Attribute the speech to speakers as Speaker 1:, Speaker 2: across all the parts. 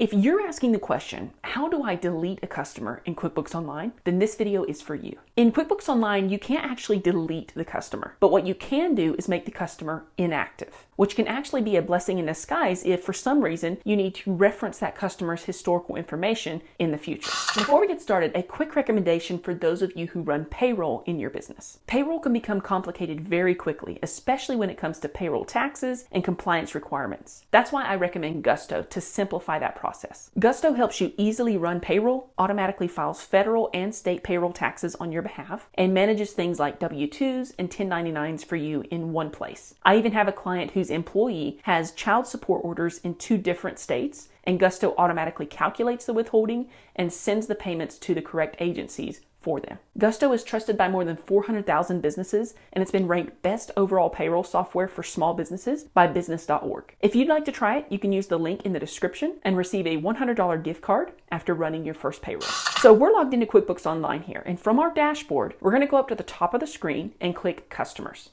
Speaker 1: If you're asking the question, how do I delete a customer in QuickBooks Online? Then this video is for you. In QuickBooks Online, you can't actually delete the customer, but what you can do is make the customer inactive, which can actually be a blessing in disguise if for some reason you need to reference that customer's historical information in the future. Before we get started, a quick recommendation for those of you who run payroll in your business. Payroll can become complicated very quickly, especially when it comes to payroll taxes and compliance requirements. That's why I recommend Gusto to simplify that process. Gusto helps you easily run payroll, automatically files federal and state payroll taxes on your behalf, and manages things like W-2s and 1099s for you in one place. I even have a client whose employee has child support orders in 2 different states, and Gusto automatically calculates the withholding and sends the payments to the correct agencies for them. Gusto is trusted by more than 400,000 businesses, and it's been ranked best overall payroll software for small businesses by business.org. If you'd like to try it, you can use the link in the description and receive a $100 gift card after running your first payroll. So we're logged into QuickBooks Online here, and from our dashboard, we're going to go up to the top of the screen and click Customers.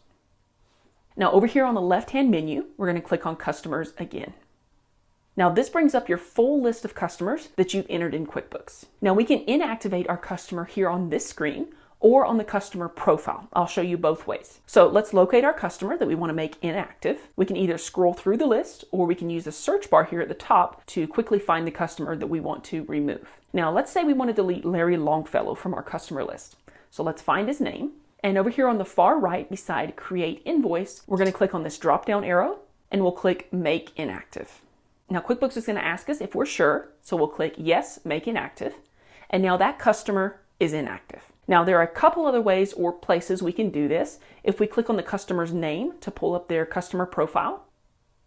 Speaker 1: Now over here on the left-hand menu, we're going to click on Customers again. Now this brings up your full list of customers that you've entered in QuickBooks. Now we can inactivate our customer here on this screen or on the customer profile. I'll show you both ways. So let's locate our customer that we want to make inactive. We can either scroll through the list or we can use the search bar here at the top to quickly find the customer that we want to remove. Now let's say we want to delete Larry Longfellow from our customer list. So let's find his name. And over here on the far right beside Create Invoice, we're going to click on this drop-down arrow and we'll click Make Inactive. Now QuickBooks is going to ask us if we're sure, so we'll click Yes, Make Inactive, and now that customer is inactive. Now there are a couple other ways or places we can do this. If we click on the customer's name to pull up their customer profile,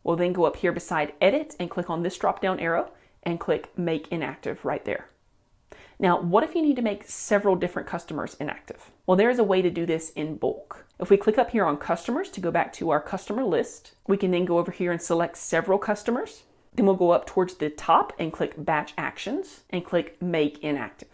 Speaker 1: we'll then go up here beside Edit and click on this drop-down arrow and click Make Inactive right there. Now, what if you need to make several different customers inactive? Well, there is a way to do this in bulk. If we click up here on Customers to go back to our customer list, we can then go over here and select several customers. Then we'll go up towards the top and click Batch Actions and click Make Inactive.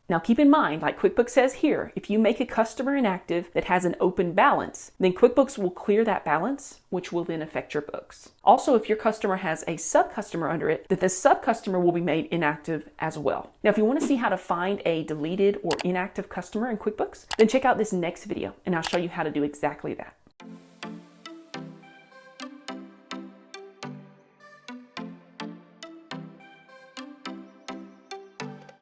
Speaker 1: Now keep in mind, like QuickBooks says here, if you make a customer inactive that has an open balance, then QuickBooks will clear that balance, which will then affect your books. Also, if your customer has a sub-customer under it, then the sub-customer will be made inactive as well. Now, if you want to see how to find a deleted or inactive customer in QuickBooks, then check out this next video and I'll show you how to do exactly that.